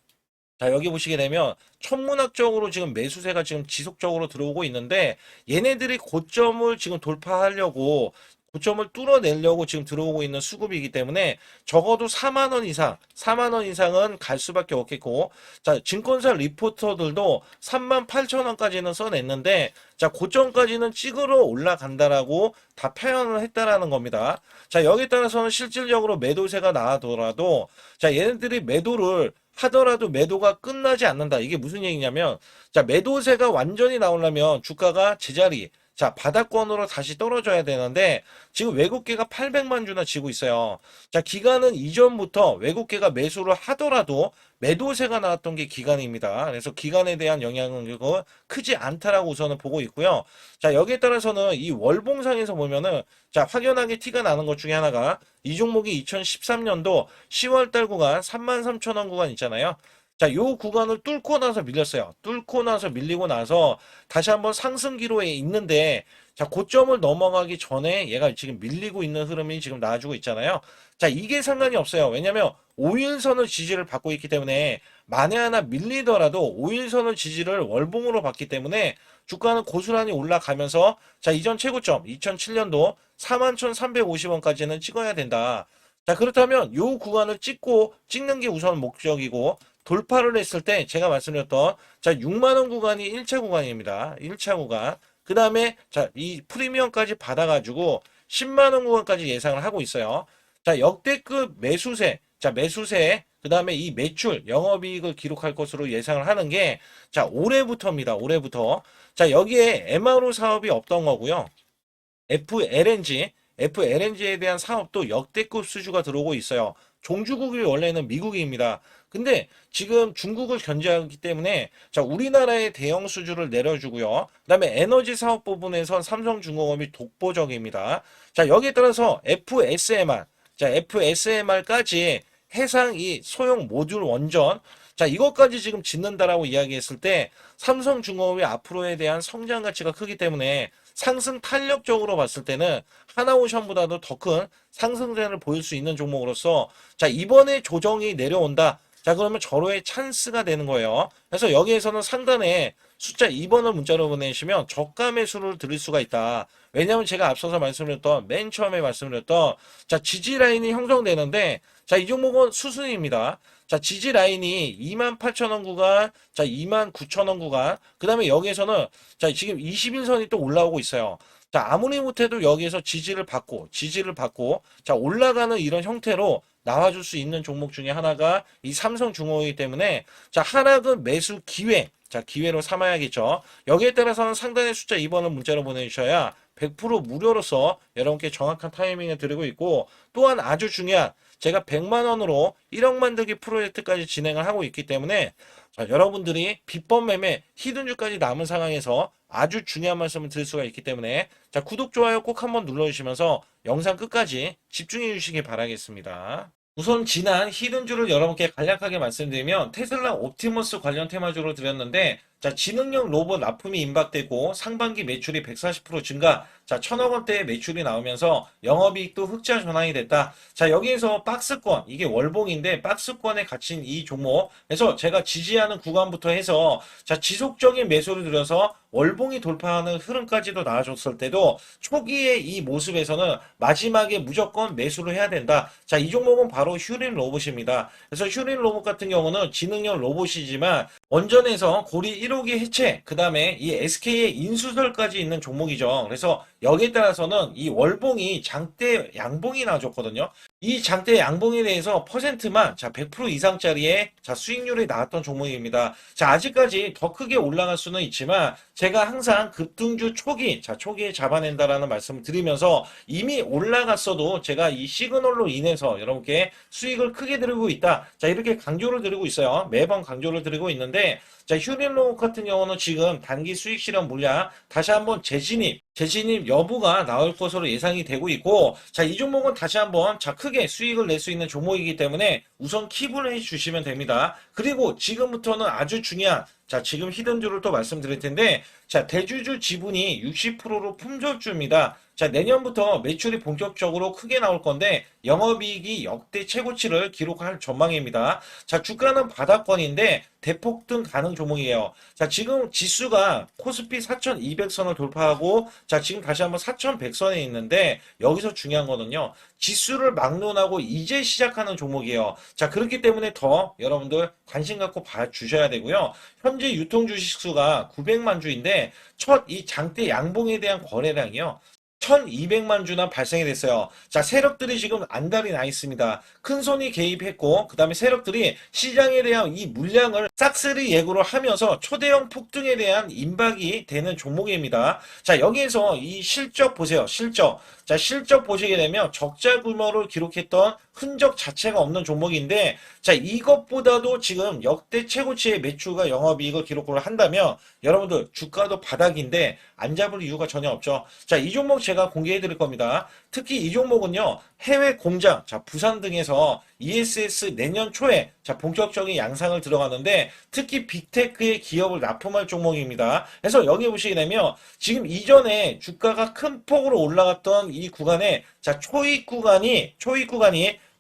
자, 여기 보시게 되면 천문학적으로 지금 매수세가 지금 지속적으로 들어오고 있는데, 얘네들이 고점을 지금 돌파하려고, 고점을 뚫어내려고 지금 들어오고 있는 수급이기 때문에 적어도 4만 원 이상, 4만 원 이상은 갈 수밖에 없겠고, 자, 증권사 리포터들도 3만 8천 원까지는 써냈는데, 자, 고점까지는 찍으러 올라간다라고 다 표현을 했다라는 겁니다. 자, 여기에 따라서는 실질적으로 매도세가 나와더라도, 자, 얘네들이 매도를 하더라도 매도가 끝나지 않는다. 이게 무슨 얘기냐면, 자, 매도세가 완전히 나오려면 주가가 제자리, 자, 바닥권으로 다시 떨어져야 되는데 지금 외국계가 800만 주나 지고 있어요. 자, 기간은 이전부터 외국계가 매수를 하더라도 매도세가 나왔던 게 기간입니다. 그래서 기간에 대한 영향은 크지 않다라고 우선은 보고 있고요. 자, 여기에 따라서는 이 월봉상에서 보면은, 자, 확연하게 티가 나는 것 중에 하나가 이 종목이 2013년도 10월달 구간 33,000원 구간 있잖아요. 자, 요 구간을 뚫고 나서 밀렸어요. 뚫고 나서 밀리고 나서 다시 한번 상승 기로에 있는데, 자, 고점을 넘어가기 전에 얘가 지금 밀리고 있는 흐름이 지금 나와주고 있잖아요. 자, 이게 상관이 없어요. 왜냐면 5일선을 지지를 받고 있기 때문에 만에 하나 밀리더라도 5일선을 지지를 월봉으로 받기 때문에 주가는 고스란히 올라가면서, 자, 이전 최고점 2007년도 41,350원까지는 찍어야 된다. 자, 그렇다면 요 구간을 찍는 게 우선 목적이고, 돌파를 했을 때 제가 말씀드렸던, 자, 6만원 구간이 1차 구간입니다. 1차 구간. 그 다음에, 자, 이 프리미엄까지 받아가지고 10만원 구간까지 예상을 하고 있어요. 자, 역대급 매수세, 자, 매수세, 그 다음에 이 매출, 영업이익을 기록할 것으로 예상을 하는 게, 자, 올해부터입니다. 올해부터. 자, 여기에 MRO 사업이 없던 거고요. FLNG에 대한 사업도 역대급 수주가 들어오고 있어요. 종주국이 원래는 미국입니다. 근데 지금 중국을 견제하기 때문에 자, 우리나라의 대형 수주를 내려주고요. 그다음에 에너지 사업 부분에선 삼성중공업이 독보적입니다. 자, 여기에 따라서 FSMR, 자, FSMR까지 해상 이 소형 모듈 원전, 자, 이것까지 지금 짓는다라고 이야기했을 때 삼성중공업이 앞으로에 대한 성장 가치가 크기 때문에 상승 탄력적으로 봤을 때는 하나오션보다도 더 큰 상승세를 보일 수 있는 종목으로서 자, 이번에 조정이 내려온다. 자, 그러면 절호의 찬스가 되는 거예요. 그래서 여기에서는 상단에 숫자 2번을 문자로 보내시면 저가 매수를 드릴 수가 있다. 왜냐하면 제가 앞서서 말씀드렸던 맨 처음에 말씀드렸던 자, 지지 라인이 형성되는데 자, 이 종목은 수순입니다. 자, 지지 라인이 28,000원 구간, 자, 29,000원 구간, 그 다음에 여기에서는 자, 지금 21선이 또 올라오고 있어요. 자, 아무리 못해도 여기에서 지지를 받고, 자, 올라가는 이런 형태로 나와줄 수 있는 종목 중에 하나가 이 삼성중공업이기 때문에, 자, 하락은 매수 기회, 자, 기회로 삼아야겠죠. 여기에 따라서는 상단의 숫자 2번을 문자로 보내주셔야 100% 무료로서 여러분께 정확한 타이밍을 드리고 있고, 또한 아주 중요한 제가 100만 원으로 1억 만들기 프로젝트까지 진행을 하고 있기 때문에 자, 여러분들이 비법 매매 히든주까지 남은 상황에서 아주 중요한 말씀을 드릴 수가 있기 때문에 자, 구독, 좋아요 꼭 한번 눌러주시면서 영상 끝까지 집중해 주시기 바라겠습니다. 우선 지난 히든주를 여러분께 간략하게 말씀드리면 테슬라 옵티머스 관련 테마주로 드렸는데 자, 지능형 로봇 납품이 임박되고 상반기 매출이 140% 증가, 자, 1,000억 원대의 매출이 나오면서 영업이익도 흑자 전환이 됐다. 자, 여기에서 박스권, 이게 월봉인데 박스권에 갇힌 이 종목, 그래서 제가 지지하는 구간부터 해서 자, 지속적인 매수를 들여서 월봉이 돌파하는 흐름까지도 나와줬을 때도 초기의 이 모습에서는 마지막에 무조건 매수를 해야 된다. 자, 이 종목은 바로 휴린 로봇입니다. 그래서 휴린 로봇 같은 경우는 지능형 로봇이지만 원전에서 고리 1호기 해체, 그 다음에 이 SK의 인수설까지 있는 종목이죠. 그래서 여기에 따라서는 이 월봉이 장대 양봉이 나와줬거든요. 이 장대 양봉에 대해서 퍼센트만 자, 100% 이상짜리의 자, 수익률이 나왔던 종목입니다. 자, 아직까지 더 크게 올라갈 수는 있지만 제가 항상 급등주 초기, 자, 초기에 잡아낸다라는 말씀을 드리면서 이미 올라갔어도 제가 이 시그널로 인해서 여러분께 수익을 크게 드리고 있다. 자, 이렇게 강조를 드리고 있어요. 매번 강조를 드리고 있는데 자, 휴린로봇 같은 경우는 지금 단기 수익 실현 물량 다시 한번 재진입 여부가 나올 것으로 예상이 되고 있고 자, 이 종목은 다시 한번 자, 크게 수익을 낼 수 있는 종목이기 때문에 우선 킵을 해 주시면 됩니다. 그리고 지금부터는 아주 중요한 자, 지금 히든주를 또 말씀드릴 텐데 자, 대주주 지분이 60%로 품절주입니다. 자, 내년부터 매출이 본격적으로 크게 나올 건데 영업이익이 역대 최고치를 기록할 전망입니다. 자, 주가는 바닥권인데 대폭등 가능 종목이에요. 자, 지금 지수가 코스피 4,200선을 돌파하고 자, 지금 다시 한번 4,100선에 있는데 여기서 중요한 거는요. 지수를 막론하고 이제 시작하는 종목이에요. 자, 그렇기 때문에 더 여러분들 관심 갖고 봐주셔야 되고요. 현재 유통 주식 수가 900만 주인데 첫 이 장대 양봉에 대한 거래량이요. 1200만 주나 발생이 됐어요. 자, 세력들이 지금 안달이 나 있습니다. 큰 손이 개입했고, 그 다음에 세력들이 시장에 대한 이 물량을 싹쓸이 예고를 하면서 초대형 폭등에 대한 임박이 되는 종목입니다. 자, 여기에서 이 실적 보세요. 실적. 자, 실적 보시게 되면 적자 규모를 기록했던 흔적 자체가 없는 종목인데, 자, 이것보다도 지금 역대 최고치의 매출과 영업이익을 기록을 한다면, 여러분들 주가도 바닥인데 안 잡을 이유가 전혀 없죠. 자, 이 종목 제가 공개해 드릴 겁니다. 특히 이 종목은요, 해외 공장, 자, 부산 등에서 ESS 내년 초에 자, 본격적인 양상을 들어가는데 특히 빅테크의 기업을 납품할 종목입니다. 그래서 여기 보시게 되면 지금 이전에 주가가 큰 폭으로 올라갔던 이 구간에 자, 초입 구간이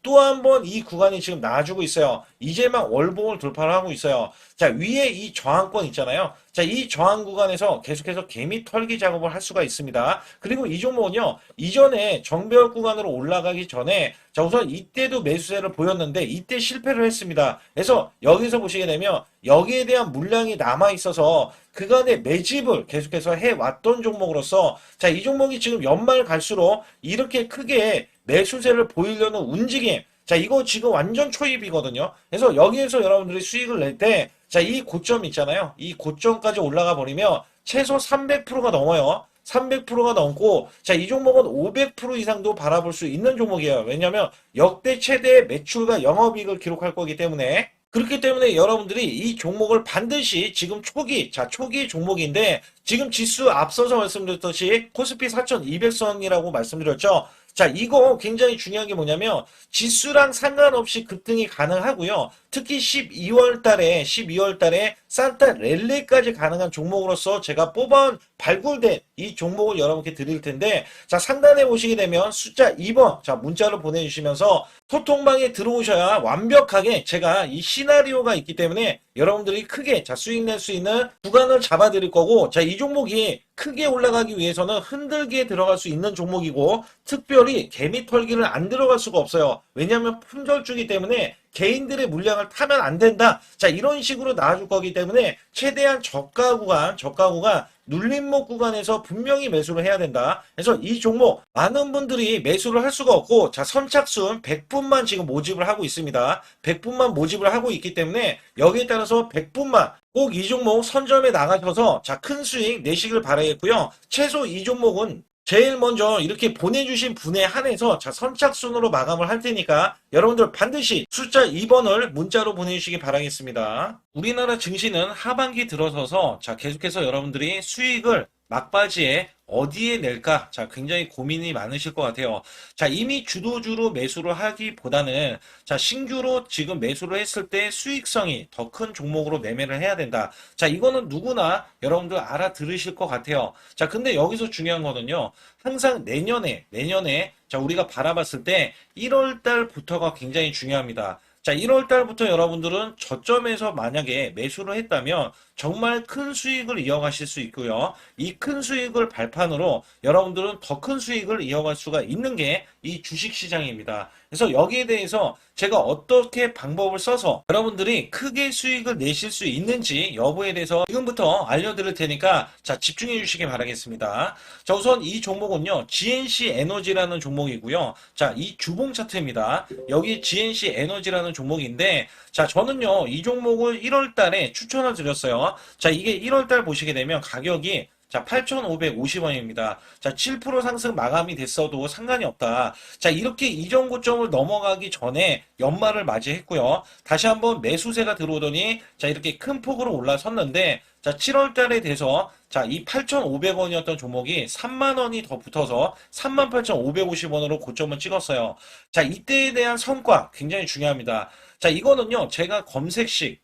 또 한 번 이 구간이 지금 나와주고 있어요. 이제 막 월봉을 돌파를 하고 있어요. 자, 위에 이 저항권 있잖아요. 자, 이 저항 구간에서 계속해서 개미 털기 작업을 할 수가 있습니다. 그리고 이 종목은요, 이전에 정배열 구간으로 올라가기 전에 자, 우선 이때도 매수세를 보였는데 이때 실패를 했습니다. 그래서 여기서 보시게 되면 여기에 대한 물량이 남아 있어서 그간의 매집을 계속해서 해왔던 종목으로서 자, 이 종목이 지금 연말 갈수록 이렇게 크게 매수세를 보이려는 움직임. 자, 이거 지금 완전 초입이거든요. 그래서 여기에서 여러분들이 수익을 낼 때, 자, 이 고점 있잖아요. 이 고점까지 올라가 버리면 최소 300%가 넘어요. 300%가 넘고, 자, 이 종목은 500% 이상도 바라볼 수 있는 종목이에요. 왜냐면 역대 최대 매출과 영업이익을 기록할 거기 때문에. 그렇기 때문에 여러분들이 이 종목을 반드시 지금 초기, 자, 초기 종목인데, 지금 지수 앞서서 말씀드렸듯이 코스피 4200선이라고 말씀드렸죠. 자, 이거 굉장히 중요한 게 뭐냐면, 지수랑 상관없이 급등이 가능하고요. 특히 12월 달에 산타 랠리까지 가능한 종목으로서 제가 뽑아온 발굴된 이 종목을 여러분께 드릴 텐데, 자, 상단에 보시게 되면 숫자 2번, 자, 문자를 보내주시면서 소통방에 들어오셔야 완벽하게 제가 이 시나리오가 있기 때문에 여러분들이 크게, 자, 수익 낼 수 있는 구간을 잡아 드릴 거고, 자, 이 종목이 크게 올라가기 위해서는 흔들기에 들어갈 수 있는 종목이고, 특별히 개미 털기를 안 들어갈 수가 없어요. 왜냐하면 품절주기 때문에 개인들의 물량을 타면 안 된다. 자, 이런 식으로 나와줄 거기 때문에 최대한 저가 구간, 눌림목 구간에서 분명히 매수를 해야 된다. 그래서 이 종목 많은 분들이 매수를 할 수가 없고, 자, 선착순 100분만 지금 모집을 하고 있습니다. 100분만 모집을 하고 있기 때문에 여기에 따라서 100분만 꼭 이 종목 선점에 나가셔서, 자, 큰 수익 내시길 바라겠고요. 최소 이 종목은 제일 먼저 이렇게 보내주신 분에 한해서, 자, 선착순으로 마감을 할 테니까 여러분들 반드시 숫자 2번을 문자로 보내주시기 바라겠습니다. 우리나라 증시는 하반기 들어서서, 자, 계속해서 여러분들이 수익을 막바지에 어디에 낼까? 자, 굉장히 고민이 많으실 것 같아요. 자, 이미 주도주로 매수를 하기보다는, 자, 신규로 지금 매수를 했을 때 수익성이 더 큰 종목으로 매매를 해야 된다. 자, 이거는 누구나 여러분들 알아들으실 것 같아요. 자, 근데 여기서 중요한 거는요. 항상 내년에, 자, 우리가 바라봤을 때 1월 달부터가 굉장히 중요합니다. 자, 1월 달부터 여러분들은 저점에서 만약에 매수를 했다면 정말 큰 수익을 이어가실 수 있고요. 이 큰 수익을 발판으로 여러분들은 더 큰 수익을 이어갈 수가 있는 게 이 주식시장입니다. 그래서 여기에 대해서 제가 어떻게 방법을 써서 여러분들이 크게 수익을 내실 수 있는지 여부에 대해서 지금부터 알려드릴 테니까, 자, 집중해 주시기 바라겠습니다. 자, 우선 이 종목은요, GNC 에너지라는 종목이고요. 자, 이 주봉 차트입니다. 여기 GNC 에너지라는 종목인데, 자, 저는요, 이 종목을 1월 달에 추천을 드렸어요. 자, 이게 1월 달 보시게 되면 가격이, 자, 8,550원입니다. 자, 7% 상승 마감이 됐어도 상관이 없다. 자, 이렇게 이전 고점을 넘어가기 전에 연말을 맞이했고요. 다시 한번 매수세가 들어오더니, 자, 이렇게 큰 폭으로 올라섰는데, 자, 7월 달에 돼서, 자, 이 8,500원이었던 종목이 3만 원이 더 붙어서 38,550원으로 고점을 찍었어요. 자, 이때에 대한 성과 굉장히 중요합니다. 자, 이거는요, 제가 검색식,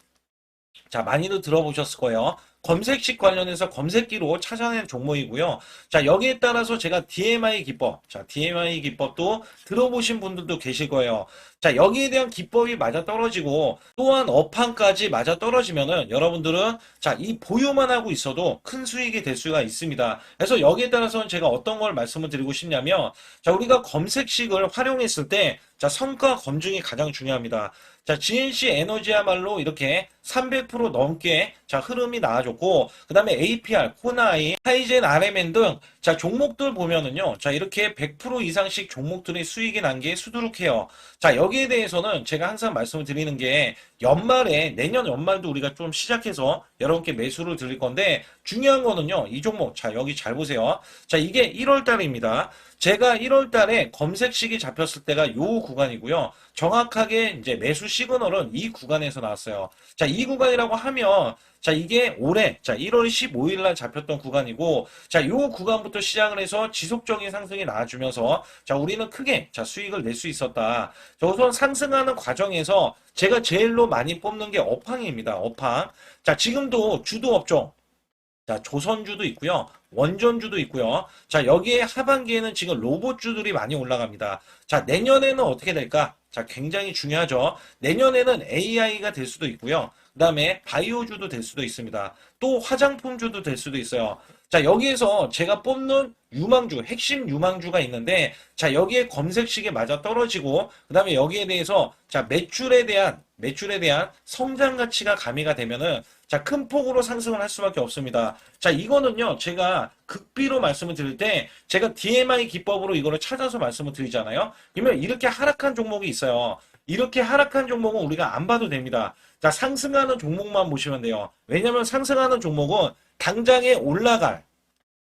자, 많이들 들어보셨을 거예요. 검색식 관련해서 검색기로 찾아낸 종목이고요. 자, 여기에 따라서 제가 DMI 기법, 자, DMI 기법도 들어보신 분들도 계실 거예요. 자, 여기에 대한 기법이 맞아 떨어지고 또한 업황까지 맞아 떨어지면은 여러분들은, 자, 이 보유만 하고 있어도 큰 수익이 될 수가 있습니다. 그래서 여기에 따라서는 제가 어떤 걸 말씀을 드리고 싶냐면, 자, 우리가 검색식을 활용했을 때, 자, 성과 검증이 가장 중요합니다. 자, GNC 에너지야말로 이렇게 300% 넘게, 자, 흐름이 나와줬고, 그 다음에 APR, 코나이, 하이젠, RMN 등, 자, 종목들 보면은요, 자, 이렇게 100% 이상씩 종목들의 수익이 난 게 수두룩해요. 자, 여기에 대해서는 제가 항상 말씀을 드리는 게, 내년 연말도 우리가 좀 시작해서 여러분께 매수를 드릴 건데, 중요한 거는요, 이 종목, 자, 여기 잘 보세요. 자, 이게 1월 달입니다. 제가 1월 달에 검색식이 잡혔을 때가 요 구간이고요. 정확하게 이제 매수 시그널은 이 구간에서 나왔어요. 자, 이 구간이라고 하면, 자, 이게 올해, 자, 1월 15일 날 잡혔던 구간이고, 자, 요 구간부터 시작을 해서 지속적인 상승이 나와주면서, 자, 우리는 크게, 자, 수익을 낼 수 있었다. 자, 우선 상승하는 과정에서 제가 제일로 많이 뽑는 게 업황입니다. 업황. 자, 지금도 주도 업종. 자, 조선주도 있고요. 원전주도 있고요. 자, 여기에 하반기에는 지금 로봇주들이 많이 올라갑니다. 자, 내년에는 어떻게 될까? 자, 굉장히 중요하죠. 내년에는 AI가 될 수도 있고요. 그 다음에 바이오주도 될 수도 있습니다. 또 화장품주도 될 수도 있어요. 자, 여기에서 제가 뽑는 유망주, 핵심 유망주가 있는데, 자, 여기에 검색식에 맞아 떨어지고, 그 다음에 여기에 대해서, 자, 매출에 대한 성장 가치가 가미가 되면은, 자, 큰 폭으로 상승을 할 수밖에 없습니다. 자, 이거는요, 제가 극비로 말씀을 드릴 때, 제가 DMI 기법으로 이거를 찾아서 말씀을 드리잖아요. 그러면 이렇게 하락한 종목이 있어요. 이렇게 하락한 종목은 우리가 안 봐도 됩니다. 자, 상승하는 종목만 보시면 돼요. 왜냐면 상승하는 종목은 당장에 올라갈,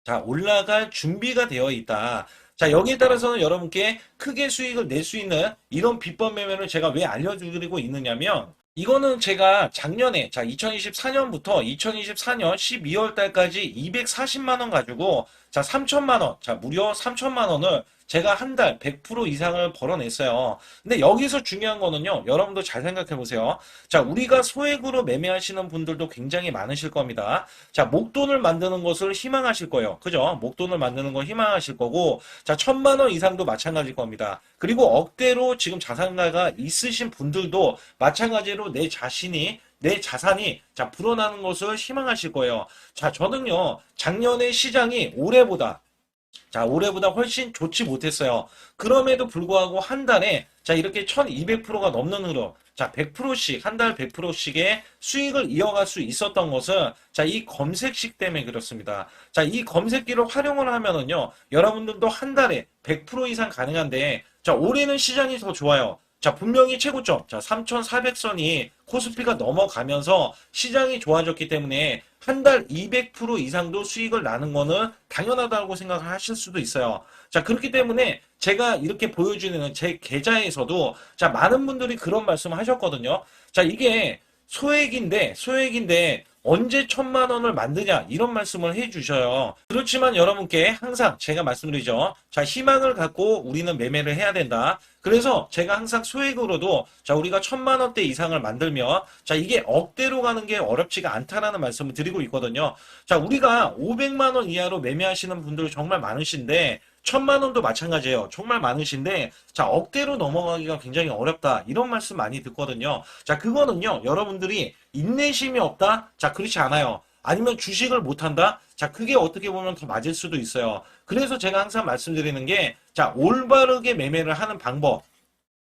자, 올라갈 준비가 되어 있다. 자, 여기에 따라서는 여러분께 크게 수익을 낼 수 있는 이런 비법 매매를 제가 왜 알려드리고 있느냐면, 이거는 제가 작년에, 자, 2024년부터 2024년 12월 달까지 240만 원 가지고, 자, 3천만 원, 자, 무려 3천만 원을 제가 한 달 100% 이상을 벌어냈어요. 근데 여기서 중요한 거는요, 여러분도 잘 생각해 보세요. 자, 우리가 소액으로 매매하시는 분들도 굉장히 많으실 겁니다. 자, 목돈을 만드는 것을 희망하실 거예요. 그죠? 목돈을 만드는 걸 희망하실 거고, 자, 1,000만 원 이상도 마찬가지일 겁니다. 그리고 억대로 지금 자산가가 있으신 분들도 마찬가지로 내 자산이 자 불어나는 것을 희망하실 거예요. 자, 저는요 작년에 시장이 올해보다 훨씬 좋지 못했어요. 그럼에도 불구하고 한 달에 자 이렇게 1200%가 넘는 흐름, 자 100%씩 한 달 100%씩의 수익을 이어갈 수 있었던 것은 자 이 검색식 때문에 그렇습니다. 자 이 검색기를 활용을 하면은요 여러분들도 한 달에 100% 이상 가능한데 자 올해는 시장이 더 좋아요. 자, 분명히 최고점, 자, 3,400선이 코스피가 넘어가면서 시장이 좋아졌기 때문에 한 달 200% 이상도 수익을 나는 거는 당연하다고 생각을 하실 수도 있어요. 자, 그렇기 때문에 제가 이렇게 보여주는 제 계좌에서도 자, 많은 분들이 그런 말씀을 하셨거든요. 자, 이게 소액인데 언제 1,000만 원을 만드냐 이런 말씀을 해주셔요. 그렇지만 여러분께 항상 제가 말씀드리죠. 자, 희망을 갖고 우리는 매매를 해야 된다. 그래서 제가 항상 소액으로도 자 우리가 1,000만 원대 이상을 만들면 자 이게 억대로 가는 게 어렵지가 않다라는 말씀을 드리고 있거든요. 자, 우리가 500만 원 이하로 매매하시는 분들 정말 많으신데 1,000만 원도 마찬가지예요. 정말 많으신데 자 억대로 넘어가기가 굉장히 어렵다 이런 말씀 많이 듣거든요. 자, 그거는요 여러분들이 인내심이 없다? 자, 그렇지 않아요. 아니면 주식을 못한다? 자, 그게 어떻게 보면 더 맞을 수도 있어요. 그래서 제가 항상 말씀드리는 게 자 올바르게 매매를 하는 방법,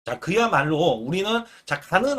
자, 그야말로 우리는 자, 가는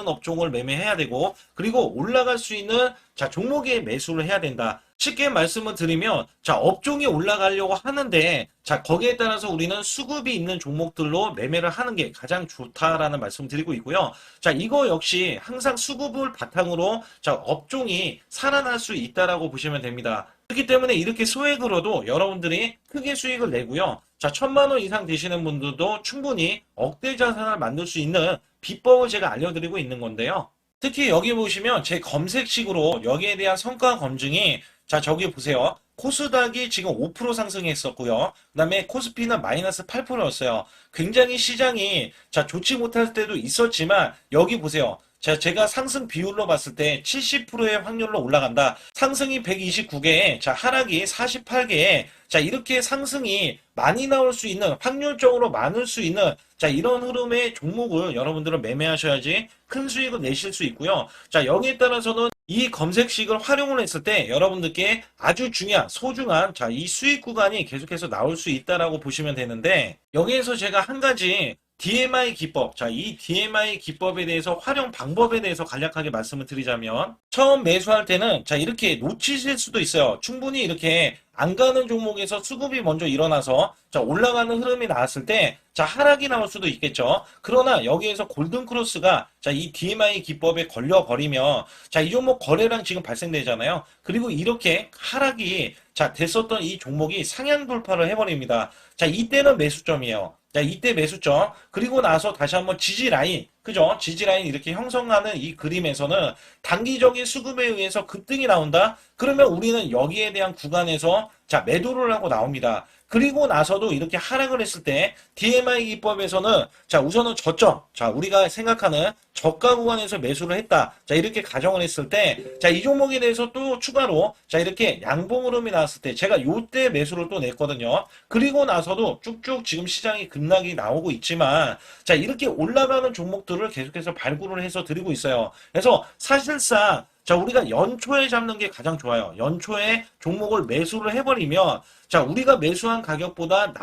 업종을 매매해야 되고, 그리고 올라갈 수 있는 자, 종목에 매수를 해야 된다. 쉽게 말씀을 드리면, 자, 업종이 올라가려고 하는데, 자, 거기에 따라서 우리는 수급이 있는 종목들로 매매를 하는 게 가장 좋다라는 말씀 드리고 있고요. 자, 이거 역시 항상 수급을 바탕으로 자, 업종이 살아날 수 있다라고 보시면 됩니다. 그렇기 때문에 이렇게 소액으로도 여러분들이 크게 수익을 내고요. 자, 1,000만 원 이상 되시는 분들도 충분히 억대 자산을 만들 수 있는 비법을 제가 알려드리고 있는 건데요. 특히 여기 보시면 제 검색식으로 여기에 대한 성과 검증이 자, 저기 보세요. 코스닥이 지금 5% 상승했었고요. 그 다음에 코스피는 마이너스 8%였어요. 굉장히 시장이 자, 좋지 못할 때도 있었지만 여기 보세요. 자, 제가 상승 비율로 봤을 때 70%의 확률로 올라간다. 상승이 129개에, 자, 하락이 48개에, 자, 이렇게 상승이 많이 나올 수 있는, 확률적으로 많을 수 있는, 자, 이런 흐름의 종목을 여러분들은 매매하셔야지 큰 수익을 내실 수 있고요. 자, 여기에 따라서는 이 검색식을 활용을 했을 때 여러분들께 아주 소중한, 자, 이 수익 구간이 계속해서 나올 수 있다라고 보시면 되는데, 여기에서 제가 한 가지 DMI 기법. 자, 이 DMI 기법에 대해서 활용 방법에 대해서 간략하게 말씀을 드리자면 처음 매수할 때는 자, 이렇게 놓치실 수도 있어요. 충분히 이렇게 안 가는 종목에서 수급이 먼저 일어나서 자, 올라가는 흐름이 나왔을 때 자, 하락이 나올 수도 있겠죠. 그러나 여기에서 골든 크로스가 자, 이 DMI 기법에 걸려 버리면 자, 이 종목 거래량 지금 발생되잖아요. 그리고 이렇게 하락이 자, 됐었던 이 종목이 상향 돌파를 해버립니다. 자, 이때는 매수점이에요. 자, 이때 매수점. 그리고 나서 다시 한번 지지라인. 그죠? 지지라인 이렇게 형성하는 이 그림에서는 단기적인 수급에 의해서 급등이 나온다? 그러면 우리는 여기에 대한 구간에서 자, 매도를 하고 나옵니다. 그리고 나서도 이렇게 하락을 했을 때 DMI 기법에서는 자, 우선은 저점. 자, 우리가 생각하는 저가 구간에서 매수를 했다. 자, 이렇게 가정을 했을 때 자, 이 종목에 대해서 또 추가로 자, 이렇게 양봉 흐름이 나왔을 때 제가 요때 매수를 또 냈거든요. 그리고 나서도 쭉쭉 지금 시장이 급락이 나오고 있지만 자, 이렇게 올라가는 종목들을 계속해서 발굴을 해서 드리고 있어요. 그래서 사실상 자, 우리가 연초에 잡는 게 가장 좋아요. 연초에 종목을 매수를 해버리면 자, 우리가 매수한 가격보다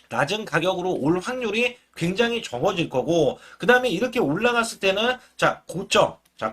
낮은 가격으로 올 확률이 굉장히 적어질 거고, 그 다음에 이렇게 올라갔을 때는 자,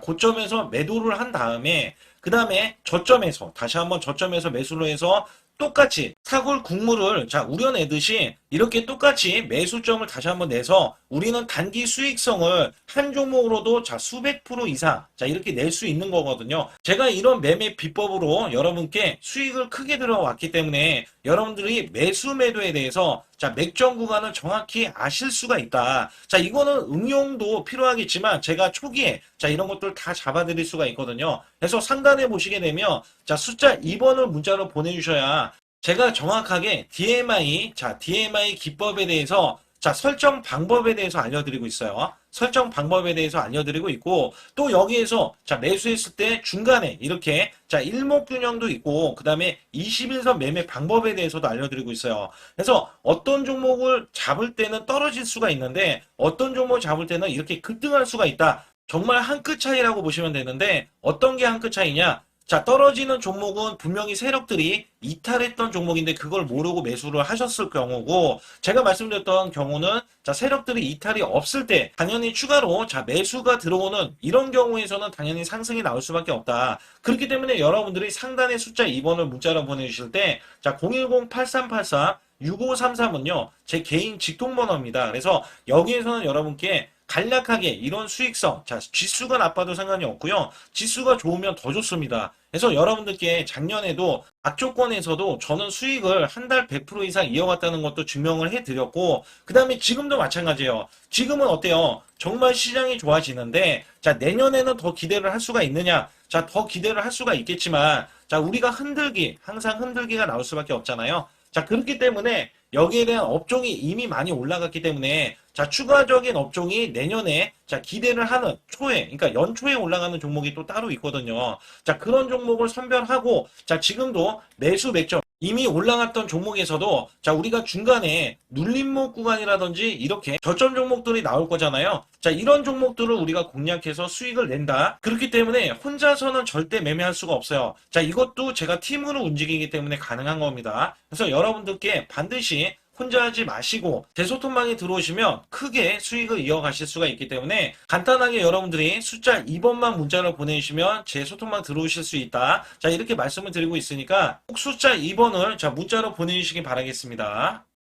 고점에서 매도를 한 다음에 그 다음에 저점에서 다시 한번 저점에서 매수를 해서 똑같이 사골 국물을 자 우려내듯이 이렇게 똑같이 매수점을 다시 한번 내서 우리는 단기 수익성을 한 종목으로도 자 수백 프로 이상 자 이렇게 낼 수 있는 거거든요. 제가 이런 매매 비법으로 여러분께 수익을 크게 들어왔기 때문에 여러분들이 매수 매도에 대해서 자 맥점 구간을 정확히 아실 수가 있다. 자 이거는 응용도 필요하겠지만 제가 초기에 자 이런 것들 다 잡아드릴 수가 있거든요. 그래서 상단에 보시게 되면 자 숫자 2번을 문자로 보내주셔야 제가 정확하게 DMI 자 DMI 기법에 대해서 자 설정 방법에 대해서 알려드리고 있어요. 설정 방법에 대해서 알려드리고 있고 또 여기에서 자 매수했을 때 중간에 이렇게 자 일목균형도 있고 그 다음에 21선 매매 방법에 대해서도 알려드리고 있어요. 그래서 어떤 종목을 잡을 때는 떨어질 수가 있는데 어떤 종목을 잡을 때는 이렇게 급등할 수가 있다. 정말 한 끗 차이라고 보시면 되는데 어떤 게 한 끗 차이냐? 자, 떨어지는 종목은 분명히 세력들이 이탈했던 종목인데 그걸 모르고 매수를 하셨을 경우고 제가 말씀드렸던 경우는 자, 세력들이 이탈이 없을 때 당연히 추가로 자, 매수가 들어오는 이런 경우에서는 당연히 상승이 나올 수밖에 없다. 그렇기 때문에 여러분들이 상단의 숫자 2번을 문자로 보내주실 때 자, 010-8384 6533은요, 제 개인 직통번호입니다. 그래서 여기에서는 여러분께 간략하게 이런 수익성, 자, 지수가 나빠도 상관이 없고요. 지수가 좋으면 더 좋습니다. 그래서 여러분들께 작년에도 악조건에서도 저는 수익을 한 달 100% 이상 이어갔다는 것도 증명을 해드렸고, 그 다음에 지금도 마찬가지예요. 지금은 어때요? 정말 시장이 좋아지는데, 자, 내년에는 더 기대를 할 수가 있느냐? 자, 더 기대를 할 수가 있겠지만, 자, 우리가 항상 흔들기가 나올 수밖에 없잖아요. 자, 그렇기 때문에 여기에 대한 업종이 이미 많이 올라갔기 때문에 자, 추가적인 업종이 내년에 자, 기대를 하는 초에, 그러니까 연초에 올라가는 종목이 또 따로 있거든요. 자, 그런 종목을 선별하고 자, 지금도 매수 맥점 이미 올라갔던 종목에서도 자, 우리가 중간에 눌림목 구간이라든지 이렇게 저점 종목들이 나올 거잖아요. 자, 이런 종목들을 우리가 공략해서 수익을 낸다. 그렇기 때문에 혼자서는 절대 매매할 수가 없어요. 자, 이것도 제가 팀으로 움직이기 때문에 가능한 겁니다. 그래서 여러분들께 반드시 혼자 하지 마시고 제 소통방에 들어오시면 크게 수익을 이어가실 수가 있기 때문에 간단하게 여러분들이 숫자 2번만 문자를 보내주시면 제 소통방 들어오실 수 있다. 자, 이렇게 말씀을 드리고 있으니까 꼭 숫자 2번을 자 문자로 보내주시기 바라겠습니다.